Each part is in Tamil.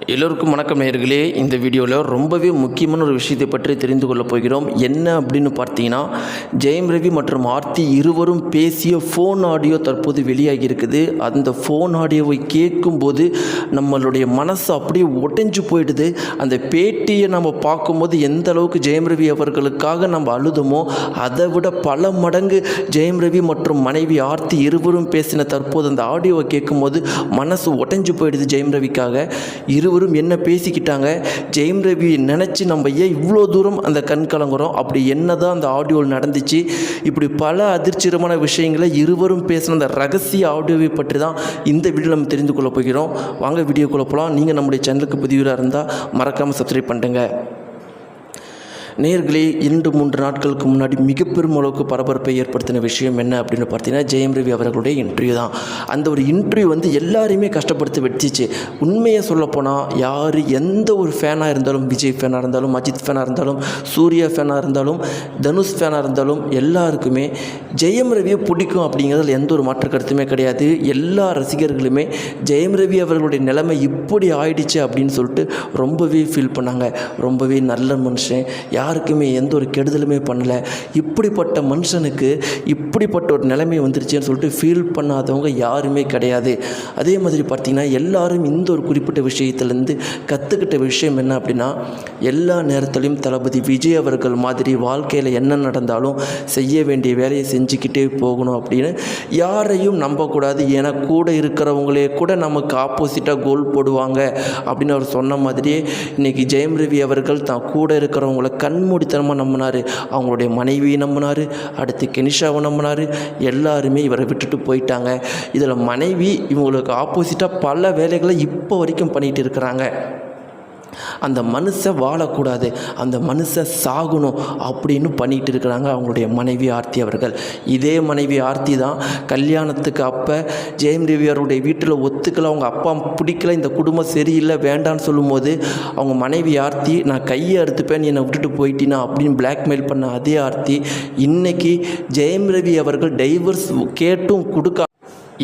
எல்லோருக்கும் வணக்கம் நேயர்களே. இந்த வீடியோவில் ரொம்பவே முக்கியமான ஒரு விஷயத்தை பற்றி தெரிந்து கொள்ளப் போகிறோம். என்ன அப்படின்னு பார்த்தீங்கன்னா, ஜெயம் ரவி மற்றும் ஆர்த்தி இருவரும் பேசிய ஃபோன் ஆடியோ தற்போது வெளியாகி இருக்குது. அந்த ஃபோன் ஆடியோவை கேட்கும்போது நம்மளுடைய மனசு அப்படியே உடைஞ்சு போயிடுது. அந்த பேட்டியை நம்ம பார்க்கும்போது எந்த அளவுக்கு ஜெயம் ரவி அவர்களுக்காக நம்ம அழுதமோ அதை விட பல மடங்கு ஜெயம் ரவி மற்றும் மனைவி ஆர்த்தி இருவரும் பேசின தற்போது அந்த ஆடியோவை கேட்கும்போது மனசு உடைஞ்சு போயிடுது. ஜெயம் ரவிக்காக இருவரும் என்ன பேசிக்கிட்டாங்க, ஜெயம் ரவி நினச்சி நம்ம ஏன் இவ்வளோ தூரம் அந்த கண் கலங்குறோம், அப்படி என்ன தான் அந்த ஆடியோவில் நடந்துச்சு, இப்படி பல அதிர்ச்சிகரமான விஷயங்களை இருவரும் பேசின அந்த ரகசிய ஆடியோவை பற்றி தான் இந்த வீடியோ நம்ம தெரிந்து கொள்ள போகிறோம். வாங்க வீடியோக்குள்ளே போகலாம். நீங்கள் நம்முடைய சேனலுக்கு புதியவராக இருந்தால் மறக்காமல் சப்ஸ்கிரைப் பண்ணுங்க. நேயர்களே, 2-3 நாட்களுக்கு முன்னாடி மிக பெரும் அளவுக்கு பரபரப்பை ஏற்படுத்தின விஷயம் என்ன அப்படின்னு பார்த்தீங்கன்னா, ஜெயம் ரவி அவர்களுடைய இன்டர்வியூ தான். அந்த ஒரு இன்டர்வியூ எல்லாரையுமே கஷ்டப்படுத்தி வச்சிச்சு. உண்மையை சொல்லப்போனால் யார் எந்த ஒரு ஃபேனாக இருந்தாலும், விஜய் ஃபேனாக இருந்தாலும், அஜித் ஃபேனாக இருந்தாலும், சூர்யா ஃபேனாக இருந்தாலும், தனுஷ் ஃபேனாக இருந்தாலும் எல்லாருக்குமே ஜெயம் ரவியை பிடிக்கும் அப்படிங்கிறதுல எந்த ஒரு மாற்று கருத்துமே கிடையாது. எல்லா ரசிகர்களுமே ஜெயம் ரவி அவர்களுடைய நிலைமை இப்படி ஆயிடுச்சு அப்படின்னு சொல்லிட்டு ரொம்பவே ஃபீல் பண்ணாங்க. ரொம்பவே நல்ல மனுஷன், யாருக்குமே எந்த ஒரு கெடுதலுமே பண்ணலை, இப்படிப்பட்ட மனுஷனுக்கு இப்படிப்பட்ட ஒரு நிலைமை வந்துருச்சுன்னு சொல்லிட்டு ஃபீல் பண்ணாதவங்க யாருமே கிடையாது. அதே மாதிரி பார்த்திங்கன்னா, எல்லாரும் இந்த ஒரு குறிப்பிட்ட விஷயத்துலேருந்து கற்றுக்கிட்ட விஷயம் என்ன அப்படின்னா, எல்லா நேரத்துலையும் தளபதி விஜய் அவர்கள் மாதிரி வாழ்க்கையில் என்ன நடந்தாலும் செய்ய வேண்டிய வேலையை செஞ்சுக்கிட்டே போகணும் அப்படின்னு யாரையும் நம்பக்கூடாது. ஏன்னா கூட இருக்கிறவங்களே கூட நமக்கு ஆப்போசிட்டாக கோல் போடுவாங்க அப்படின்னு அவர் சொன்ன மாதிரியே இன்றைக்கி ஜெயம் ரவி அவர்கள் தான் கூட இருக்கிறவங்கள கண்மூடித்தனமாக நம்பினார். அவங்களுடைய மனைவியை நம்பினார், அடுத்து கெனிஷாவை நம்பினார். எல்லாருமே இவரை விட்டுட்டு போயிட்டாங்க. இதில் மனைவி இவங்களுக்கு ஆப்போசிட்டாக பல வேலைகளை இப்போ வரைக்கும் பண்ணிகிட்டு இருக்கிறாங்க. அந்த மனுஷன் வாழக்கூடாது, அந்த மனுஷன் சாகணும் அப்படின்னு பண்ணிகிட்டு இருக்கிறாங்க அவங்களுடைய மனைவி ஆர்த்தி அவர்கள். இதே மனைவி ஆர்த்தி தான் கல்யாணத்துக்கு அப்போ ஜெயம் ரவி அவருடைய வீட்டில் ஒத்துக்கல, அவங்க அப்பா பிடிக்கல, இந்த குடும்பம் சரியில்லை வேண்டான்னு சொல்லும்போது அவங்க மனைவி ஆர்த்தி நான் கையை அறுத்துப்பேன் என்னை விட்டுட்டு போயிட்டினா அப்படின்னு பிளாக்மெயில் பண்ண அதே ஆர்த்தி இன்னைக்கு ஜெயம் ரவி அவர்கள் டைவர்ஸ் கேட்டும் கொடுக்க,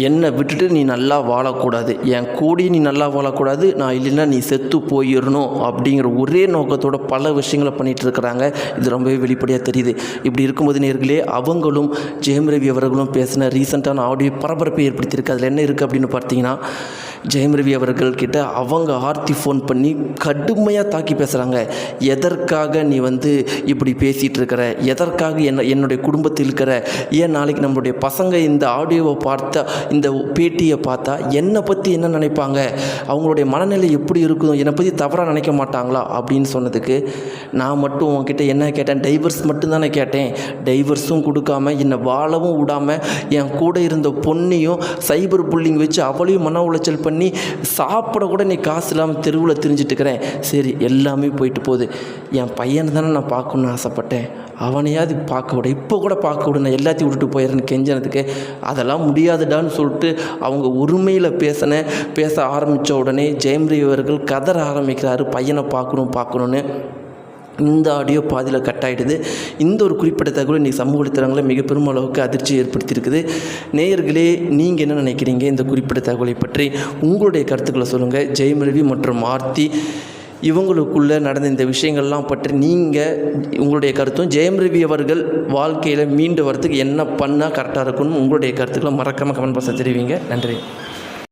என்னை விட்டுட்டு நீ நல்லா வாழக்கூடாது, என் கூடி நீ நல்லா வாழக்கூடாது, நான் இல்லைன்னா நீ செத்து போயிடணும் அப்படிங்கிற ஒரே நோக்கத்தோட பல விஷயங்களை பண்ணிகிட்டு இருக்கிறாங்க. இது ரொம்பவே வெளிப்படையாக தெரியுது. இப்படி இருக்கும்போது நேர்களே, அவங்களும் ஜெயம் ரவி அவர்களும் பேசின ரீசெண்டான ஆடியோ பரபரப்பை ஏற்படுத்தியிருக்கு. அதில் என்ன இருக்குது அப்படின்னு பார்த்தீங்கன்னா, ஜெயம் ரவி அவர்கள்கிட்ட அவங்க ஆர்த்தி ஃபோன் பண்ணி கடுமையாக தாக்கி பேசுகிறாங்க. எதற்காக நீ இப்படி பேசிகிட்டு இருக்கிற, எதற்காக என்னுடைய குடும்பத்தில் இருக்கிற, ஏன் நாளைக்கு நம்மளுடைய பசங்க இந்த ஆடியோவை பார்த்தா, இந்த பேட்டியை பார்த்தா என்னை பற்றி என்ன நினைப்பாங்க, அவங்களுடைய மனநிலை எப்படி இருக்கும், என்னை பற்றி தவறாக நினைக்க மாட்டாங்களா அப்படின்னு சொன்னதுக்கு நான் மட்டும் உங்ககிட்ட என்ன கேட்டேன், டைவர்ஸ் மட்டும்தானே கேட்டேன். டைவர்ஸும் கொடுக்காம என்னை வாழவும் விடாமல் என் கூட இருந்த பொண்ணையும் சைபர் புல்லிங் வச்சு அவளையும் மன உளைச்சல் பண்ணி சாப்பிட கூட நீ காசு இல்லாமல் தெருவில் திரிஞ்சிட்டு இருக்கிறேன். சரி, எல்லாமே போயிட்டு போகுது, என் பையனை தானே நான் பார்க்கணுன்னு ஆசைப்பட்டேன், அவனையாவது பார்க்க விட, இப்போ கூட பார்க்க விட, நான் எல்லாத்தையும் விட்டுட்டு போயிடுறேன்னு கெஞ்சனதுக்கு அதெல்லாம் முடியாதுடான்னு சொல்லிட்டு அவங்க உரிமையில் பேச ஆரம்பித்த உடனே ஜெயம் ரவி அவர்கள் கதற ஆரம்பிக்கிறாரு, பையனை பார்க்கணுன்னு. இந்த ஆடியோ பாதியில் கட் ஆகிடுது. இந்த ஒரு குறிப்பிட்ட தகவல் இன்றைக்கி சமூக வலைத்தளங்களில் மிக பெரும் அளவுக்கு அதிர்ச்சி ஏற்படுத்தியிருக்குது. நேயர்களே, நீங்கள் என்ன நினைக்கிறீங்க இந்த குறிப்பிட்ட தகவலை பற்றி? உங்களுடைய கருத்துக்களை சொல்லுங்கள். ஜெயம் ரவி மற்றும் ஆர்த்தி இவங்களுக்குள்ளே நடந்த இந்த விஷயங்கள்லாம் பற்றி நீங்கள் உங்களுடைய கருத்தும், ஜெயம் ரவி அவர்கள் வாழ்க்கையில் மீண்டு வரத்துக்கு என்ன பண்ணால் கரெக்டாக இருக்குன்னு உங்களுடைய கருத்துக்களை மறக்காமல் கமெண்ட் பாக்ஸில் தெரிவிங்க. நன்றி.